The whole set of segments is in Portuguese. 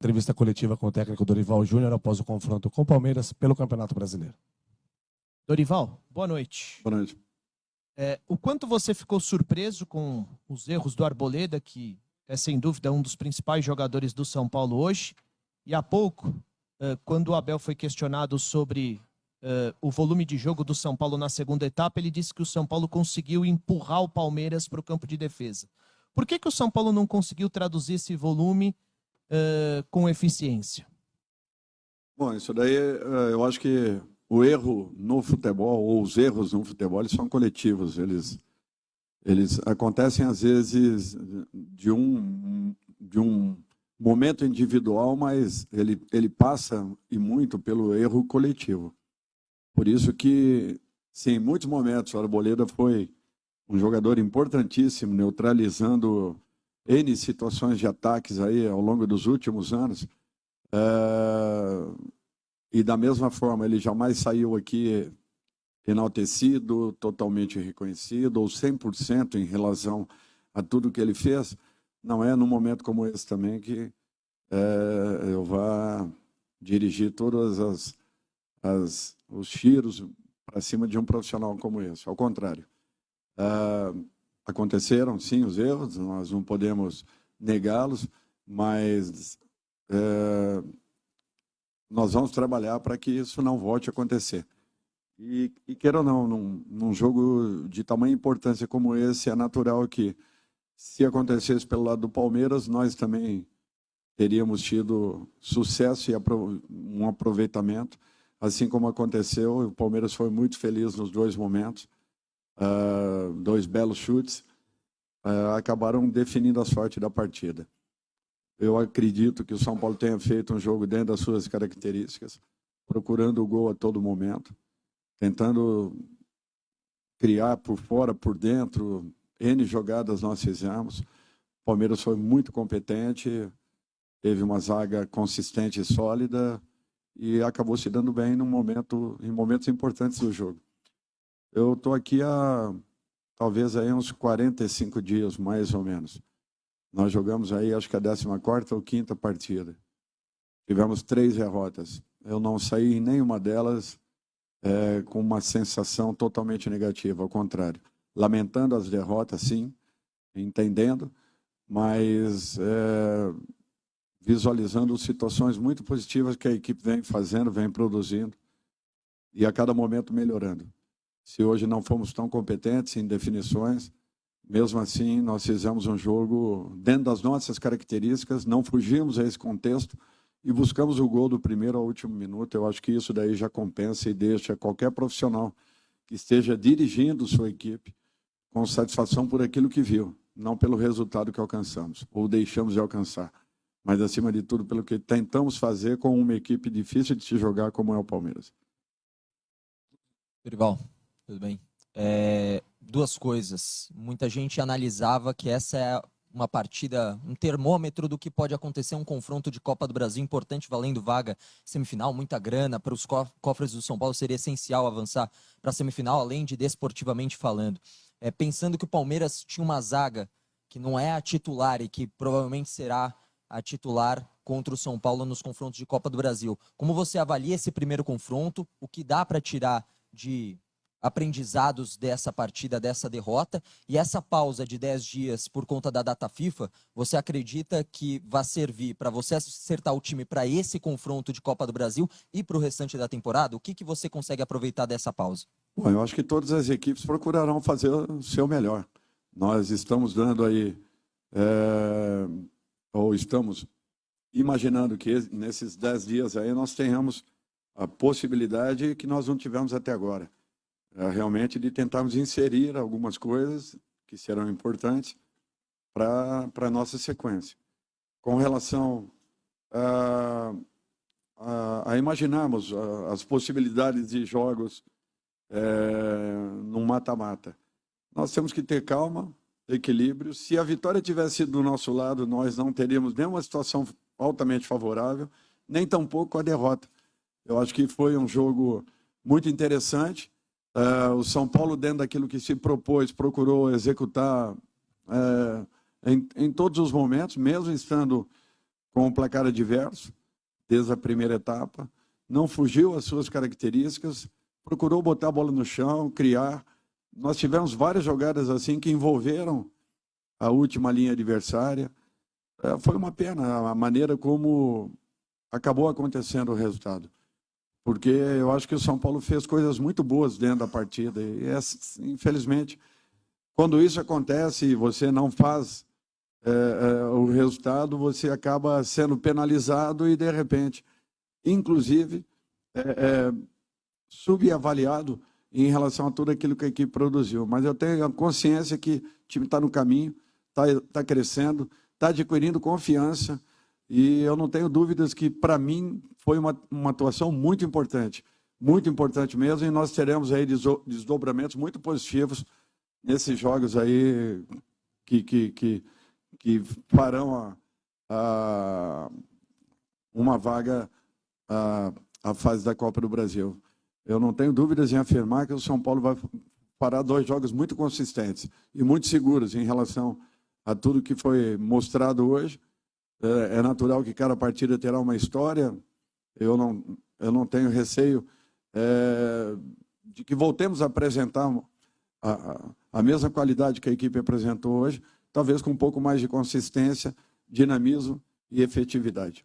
Entrevista coletiva com o técnico Dorival Júnior após o confronto com o Palmeiras pelo Campeonato Brasileiro. Dorival, boa noite. Boa noite. O quanto você ficou surpreso com os erros do Arboleda, que é sem dúvida um dos principais jogadores do São Paulo hoje, e há pouco, quando o Abel foi questionado sobre o volume de jogo do São Paulo na segunda etapa, ele disse que o São Paulo conseguiu empurrar o Palmeiras para o campo de defesa. Por que o São Paulo não conseguiu traduzir esse volume com eficiência? Bom, isso daí eu acho que o erro no futebol, ou os erros no futebol, eles são coletivos. Eles acontecem, às vezes, de um momento individual, mas ele passa, e muito, pelo erro coletivo. Por isso que, sim, em muitos momentos, o Arboleda foi um jogador importantíssimo, neutralizando N situações de ataques aí ao longo dos últimos anos. E da mesma forma, ele jamais saiu aqui enaltecido, totalmente reconhecido, ou 100% em relação a tudo que ele fez. Não é num momento como esse também que eu vá dirigir todos os tiros para cima de um profissional como esse. Ao contrário. Aconteceram, sim, os erros, nós não podemos negá-los, mas nós vamos trabalhar para que isso não volte a acontecer. E queira ou não, num jogo de tamanha importância como esse, é natural que, se acontecesse pelo lado do Palmeiras, nós também teríamos tido sucesso e um aproveitamento, assim como aconteceu. O Palmeiras foi muito feliz nos dois momentos, dois belos chutes, acabaram definindo a sorte da partida. Eu acredito que o São Paulo tenha feito um jogo dentro das suas características, procurando o gol a todo momento, tentando criar por fora, por dentro. N jogadas nós fizemos. O Palmeiras foi muito competente, teve uma zaga consistente e sólida e acabou se dando bem em momentos importantes do jogo. Eu estou aqui há talvez aí uns 45 dias, mais ou menos. Nós jogamos aí, acho que a 14ª ou 15ª partida. Tivemos 3 derrotas. Eu não saí em nenhuma delas com uma sensação totalmente negativa, ao contrário. Lamentando as derrotas, sim, entendendo, mas visualizando situações muito positivas que a equipe vem fazendo, vem produzindo, e a cada momento melhorando. Se hoje não fomos tão competentes em definições, mesmo assim nós fizemos um jogo dentro das nossas características, não fugimos a esse contexto e buscamos o gol do primeiro ao último minuto. Eu acho que isso daí já compensa e deixa qualquer profissional que esteja dirigindo sua equipe com satisfação por aquilo que viu, não pelo resultado que alcançamos ou deixamos de alcançar, mas acima de tudo pelo que tentamos fazer com uma equipe difícil de se jogar como é o Palmeiras. Dorival, tudo bem? Duas coisas. Muita gente analisava que essa é uma partida, um termômetro do que pode acontecer, um confronto de Copa do Brasil importante, valendo vaga semifinal, muita grana para os cofres do São Paulo, seria essencial avançar para a semifinal, além de desportivamente falando. Pensando que o Palmeiras tinha uma zaga que não é a titular e que provavelmente será a titular contra o São Paulo nos confrontos de Copa do Brasil. Como você avalia esse primeiro confronto? O que dá para tirar de aprendizados dessa partida, dessa derrota, e essa pausa de 10 dias por conta da data FIFA, você acredita que vai servir para você acertar o time para esse confronto de Copa do Brasil e para o restante da temporada? O que você consegue aproveitar dessa pausa? Bom, eu acho que todas as equipes procurarão fazer o seu melhor. Nós estamos dando aí, ou estamos imaginando que nesses 10 dias aí nós tenhamos a possibilidade que nós não tivemos até agora. Realmente de tentarmos inserir algumas coisas que serão importantes para a nossa sequência. Com relação a imaginarmos as possibilidades de jogos no mata-mata, nós temos que ter calma, equilíbrio. Se a vitória tivesse sido do nosso lado, nós não teríamos nenhuma situação altamente favorável, nem tampouco a derrota. Eu acho que foi um jogo muito interessante. O São Paulo, dentro daquilo que se propôs, procurou executar em todos os momentos, mesmo estando com o placar adverso, desde a primeira etapa, não fugiu às suas características, procurou botar a bola no chão, criar. Nós tivemos várias jogadas assim que envolveram a última linha adversária. Foi uma pena a maneira como acabou acontecendo o resultado, porque eu acho que o São Paulo fez coisas muito boas dentro da partida e, infelizmente, quando isso acontece e você não faz o resultado, você acaba sendo penalizado e, de repente, inclusive, subavaliado em relação a tudo aquilo que a equipe produziu. Mas eu tenho a consciência que o time está no caminho, está crescendo, está adquirindo confiança, e eu não tenho dúvidas que, para mim, foi uma atuação muito importante mesmo, e nós teremos aí desdobramentos muito positivos nesses jogos aí que farão uma vaga à fase da Copa do Brasil. Eu não tenho dúvidas em afirmar que o São Paulo vai parar 2 jogos muito consistentes e muito seguros em relação a tudo que foi mostrado hoje. É natural que cada partida terá uma história. Eu não tenho receio de que voltemos a apresentar a mesma qualidade que a equipe apresentou hoje, talvez com um pouco mais de consistência, dinamismo e efetividade.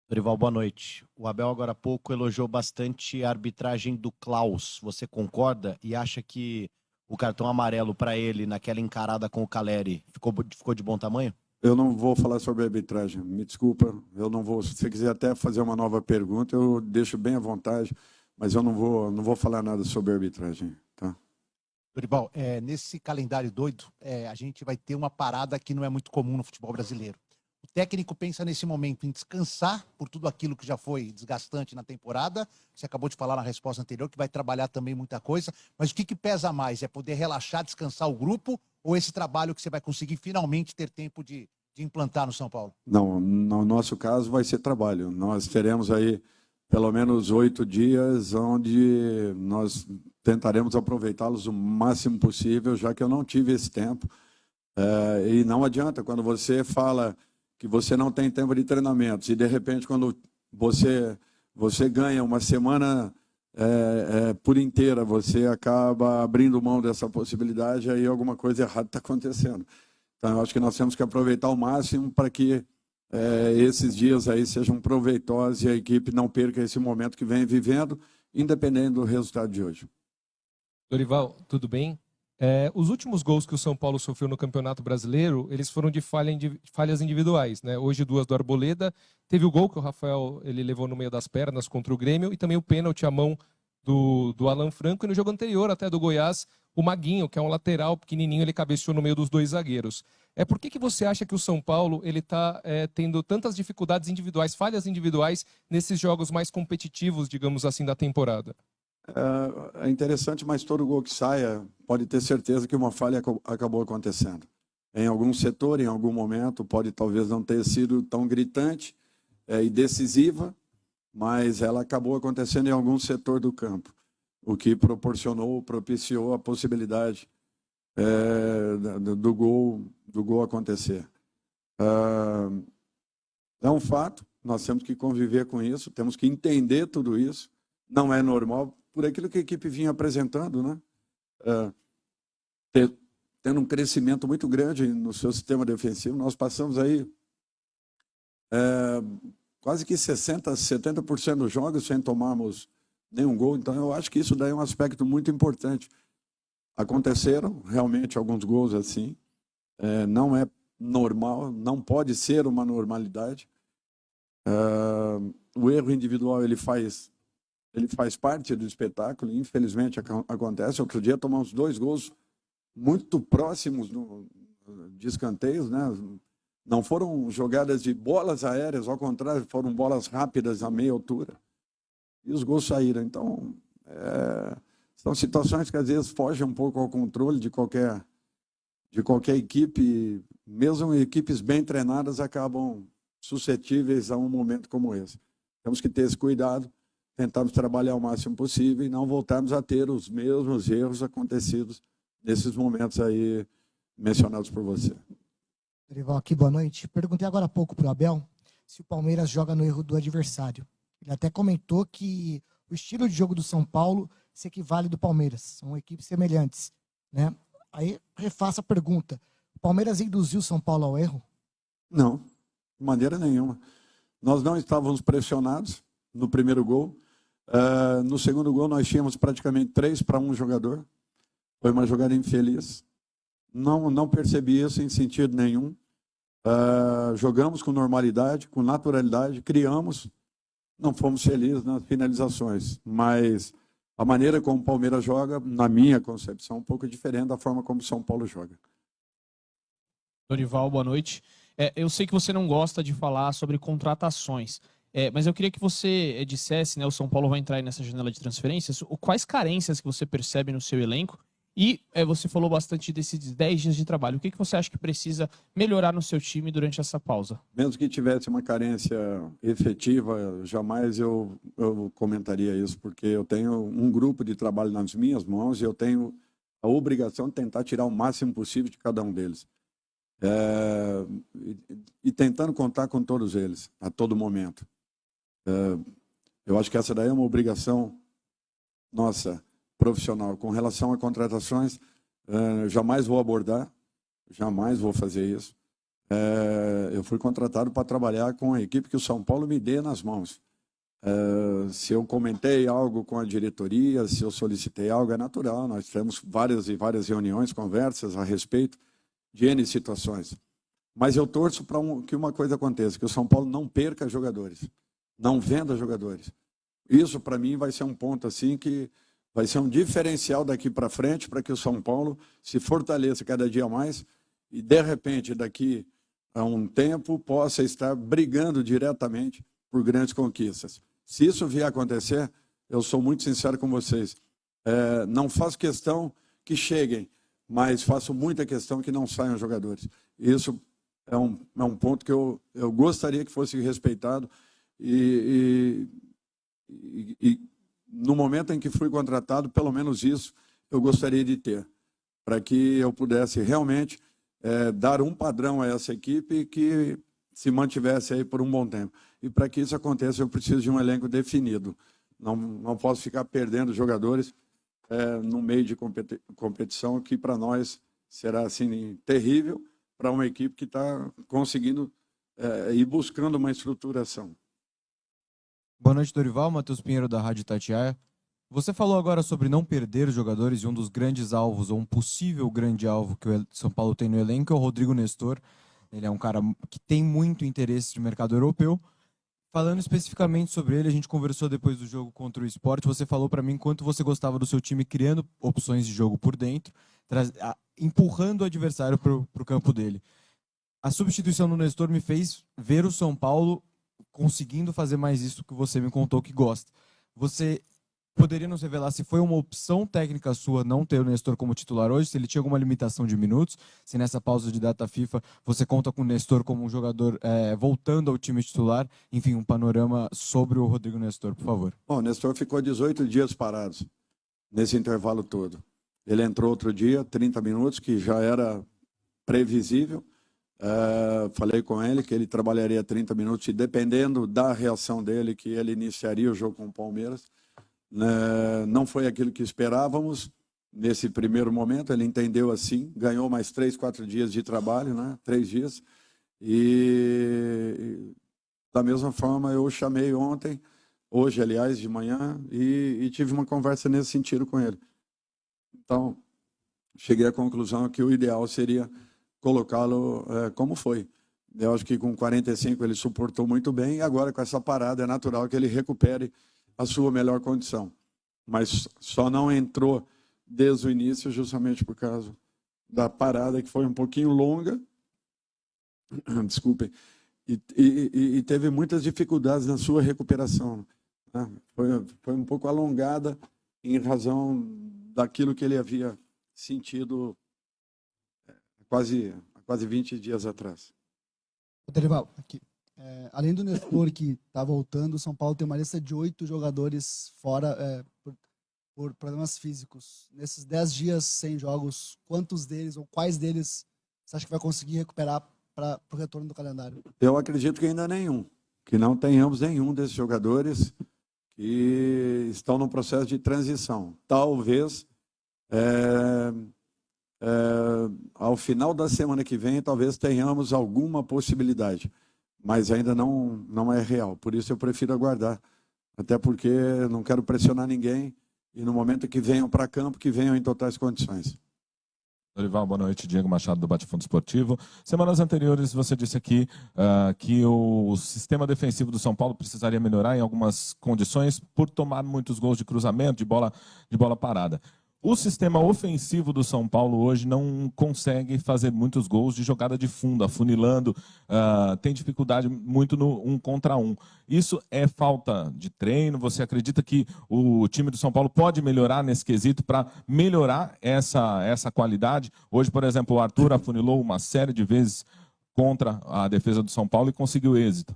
Dorival, boa noite. O Abel, agora há pouco, elogiou bastante a arbitragem do Klaus. Você concorda e acha que o cartão amarelo para ele naquela encarada com o Caleri ficou de bom tamanho? Eu não vou falar sobre a arbitragem, me desculpa, eu não vou. Se você quiser até fazer uma nova pergunta, eu deixo bem à vontade, mas eu não vou falar nada sobre a arbitragem, tá? Dorival, nesse calendário doido, a gente vai ter uma parada que não é muito comum no futebol brasileiro. O técnico pensa nesse momento em descansar por tudo aquilo que já foi desgastante na temporada. Você acabou de falar na resposta anterior que vai trabalhar também muita coisa. Mas o que pesa mais? É poder relaxar, descansar o grupo, ou esse trabalho que você vai conseguir finalmente ter tempo de implantar no São Paulo? Não, no nosso caso vai ser trabalho. Nós teremos aí pelo menos 8 dias onde nós tentaremos aproveitá-los o máximo possível, já que eu não tive esse tempo. E não adianta quando você fala que você não tem tempo de treinamentos e, de repente, quando você ganha uma semana por inteira, você acaba abrindo mão dessa possibilidade, aí alguma coisa errada está acontecendo. Então, eu acho que nós temos que aproveitar ao máximo para que esses dias aí sejam proveitosos e a equipe não perca esse momento que vem vivendo, independente do resultado de hoje. Dorival, tudo bem? Os últimos gols que o São Paulo sofreu no Campeonato Brasileiro, eles foram de falhas individuais, né? Hoje 2 do Arboleda, teve o gol que o Rafael ele levou no meio das pernas contra o Grêmio e também o pênalti à mão do Alan Franco, e no jogo anterior até do Goiás, o Maguinho, que é um lateral pequenininho, ele cabeceou no meio dos 2 zagueiros. Por que você acha que o São Paulo ele está tendo tantas dificuldades individuais, falhas individuais, nesses jogos mais competitivos, digamos assim, da temporada? É interessante, mas todo gol que saia, pode ter certeza que uma falha acabou acontecendo. Em algum setor, em algum momento, pode talvez não ter sido tão gritante e decisiva, mas ela acabou acontecendo em algum setor do campo, o que propiciou a possibilidade do gol acontecer. É um fato, nós temos que conviver com isso, temos que entender tudo isso, não é normal, por aquilo que a equipe vinha apresentando, né? Tendo um crescimento muito grande no seu sistema defensivo. Nós passamos aí quase que 60%, 70% dos jogos sem tomarmos nenhum gol. Então, eu acho que isso daí é um aspecto muito importante. Aconteceram realmente alguns gols assim. Não é normal, não pode ser uma normalidade. O erro individual, ele faz parte do espetáculo, infelizmente acontece. Outro dia tomamos 2 gols muito próximos de escanteios, né? Não foram jogadas de bolas aéreas, ao contrário, foram bolas rápidas a meia altura. E os gols saíram. Então, são situações que às vezes fogem um pouco ao controle de qualquer equipe. Mesmo equipes bem treinadas acabam suscetíveis a um momento como esse. Temos que ter esse cuidado, tentarmos trabalhar o máximo possível e não voltarmos a ter os mesmos erros acontecidos nesses momentos aí mencionados por você. Dorival, aqui, boa noite. Perguntei agora há pouco para o Abel se o Palmeiras joga no erro do adversário. Ele até comentou que o estilo de jogo do São Paulo se equivale do Palmeiras. São equipes semelhantes, né? Aí refaço a pergunta. O Palmeiras induziu o São Paulo ao erro? Não, de maneira nenhuma. Nós não estávamos pressionados no primeiro gol. No segundo gol, nós tínhamos praticamente 3-1 jogador. Foi uma jogada infeliz. Não percebi isso em sentido nenhum. Jogamos com normalidade, com naturalidade, criamos. Não fomos felizes nas finalizações, mas a maneira como o Palmeiras joga, na minha concepção, é um pouco diferente da forma como o São Paulo joga. Dorival, boa noite. Eu sei que você não gosta de falar sobre contratações, mas eu queria que você dissesse, né, o São Paulo vai entrar aí nessa janela de transferências, quais carências que você percebe no seu elenco e você falou bastante desses 10 dias de trabalho. O que você acha que precisa melhorar no seu time durante essa pausa? Mesmo que tivesse uma carência efetiva, jamais eu comentaria isso, porque eu tenho um grupo de trabalho nas minhas mãos e eu tenho a obrigação de tentar tirar o máximo possível de cada um deles. E tentando contar com todos eles, a todo momento. Eu acho que essa daí é uma obrigação nossa, profissional. Com relação a contratações, jamais vou abordar, jamais vou fazer isso. Eu fui contratado para trabalhar com a equipe que o São Paulo me dê nas mãos. Se eu comentei algo com a diretoria, se eu solicitei algo, é natural. Nós temos várias e várias reuniões, conversas a respeito de N situações. Mas eu torço para que uma coisa aconteça, que o São Paulo não perca jogadores, não venda jogadores. Isso, para mim, vai ser um ponto assim que vai ser um diferencial daqui para frente para que o São Paulo se fortaleça cada dia mais e, de repente, daqui a um tempo, possa estar brigando diretamente por grandes conquistas. Se isso vier a acontecer, eu sou muito sincero com vocês, não faço questão que cheguem, mas faço muita questão que não saiam jogadores. Isso é um ponto que eu gostaria que fosse respeitado e no momento em que fui contratado, pelo menos isso eu gostaria de ter, para que eu pudesse realmente dar um padrão a essa equipe que se mantivesse aí por um bom tempo. E para que isso aconteça, eu preciso de um elenco definido. Não posso ficar perdendo jogadores no meio de competição, que para nós será assim terrível, para uma equipe que está conseguindo ir buscando uma estruturação. Boa noite, Dorival. Matheus Pinheiro, da Rádio Itatiaia. Você falou agora sobre não perder jogadores, e um dos grandes alvos, ou um possível grande alvo que o São Paulo tem no elenco é o Rodrigo Nestor. Ele é um cara que tem muito interesse de mercado europeu. Falando especificamente sobre ele, a gente conversou depois do jogo contra o Sport. Você falou para mim quanto você gostava do seu time criando opções de jogo por dentro, empurrando o adversário para o campo dele. A substituição do Nestor me fez ver o São Paulo conseguindo fazer mais isso que você me contou que gosta. Você poderia nos revelar se foi uma opção técnica sua não ter o Nestor como titular hoje, se ele tinha alguma limitação de minutos, se nessa pausa de data FIFA você conta com o Nestor como um jogador voltando ao time titular, enfim, um panorama sobre o Rodrigo Nestor, por favor. Bom, o Nestor ficou 18 dias parados nesse intervalo todo. Ele entrou outro dia, 30 minutos, que já era previsível. Falei com ele que ele trabalharia 30 minutos e, dependendo da reação dele, que ele iniciaria o jogo com o Palmeiras. Não foi aquilo que esperávamos nesse primeiro momento, ele entendeu assim, ganhou mais 3, 4 dias de trabalho, 3 dias, e da mesma forma eu o chamei ontem, hoje aliás de manhã, e tive uma conversa nesse sentido com ele. Então, cheguei à conclusão que o ideal seria colocá-lo como foi. Eu acho que com 45 ele suportou muito bem, e agora com essa parada é natural que ele recupere a sua melhor condição. Mas só não entrou desde o início justamente por causa da parada, que foi um pouquinho longa, desculpem, e teve muitas dificuldades na sua recuperação. Foi um pouco alongada em razão daquilo que ele havia sentido há quase 20 dias atrás. Dorival, aqui. Além do Nestor, que está voltando, o São Paulo tem uma lista de 8 jogadores fora por problemas físicos. Nesses 10 dias sem jogos, quantos deles ou quais deles você acha que vai conseguir recuperar para o retorno do calendário? Eu acredito que ainda nenhum. que não tenhamos nenhum desses jogadores que estão no processo de transição. Talvez, ao final da semana que vem, talvez tenhamos alguma possibilidade, mas ainda não é real. Por isso eu prefiro aguardar, até porque não quero pressionar ninguém e no momento que venham para campo, que venham em totais condições. Dorival, boa noite. Diego Machado, do Bate-Fundo Esportivo. Semanas anteriores você disse aqui que o sistema defensivo do São Paulo precisaria melhorar em algumas condições por tomar muitos gols de cruzamento, de bola parada. O sistema ofensivo do São Paulo hoje não consegue fazer muitos gols de jogada de fundo, afunilando, tem dificuldade muito no 1 contra 1. Isso é falta de treino? Você acredita que o time do São Paulo pode melhorar nesse quesito para melhorar essa qualidade? Hoje, por exemplo, o Arthur afunilou uma série de vezes contra a defesa do São Paulo e conseguiu êxito.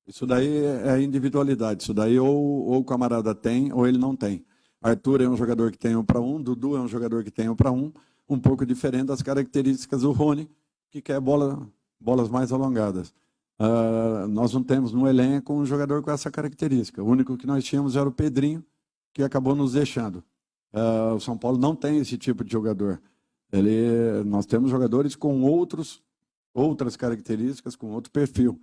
Isso daí é individualidade. Isso daí ou o camarada tem ou ele não tem. Arthur é um jogador que tem 1 para 1, Dudu é um jogador que tem 1 para 1, um pouco diferente das características do Rony, que quer bolas mais alongadas. Nós não temos no elenco um jogador com essa característica. O único que nós tínhamos era o Pedrinho, que acabou nos deixando. O São Paulo não tem esse tipo de jogador. Nós temos jogadores com outras características, com outro perfil.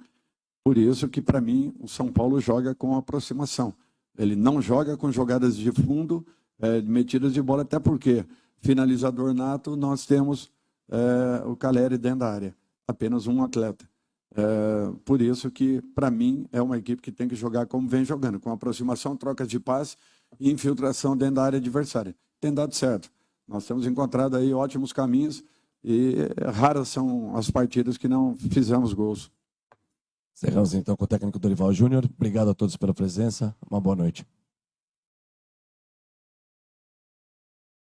Por isso que, para mim, o São Paulo joga com aproximação. Ele não joga com jogadas de fundo, metidas de bola, até porque finalizador nato nós temos o Caleri dentro da área, apenas um atleta. Por isso que, para mim, é uma equipe que tem que jogar como vem jogando, com aproximação, trocas de passe e infiltração dentro da área adversária. Tem dado certo. Nós temos encontrado aí ótimos caminhos e raras são as partidas que não fizemos gols. Encerramos então com o técnico Dorival Júnior. Obrigado a todos pela presença. Uma boa noite.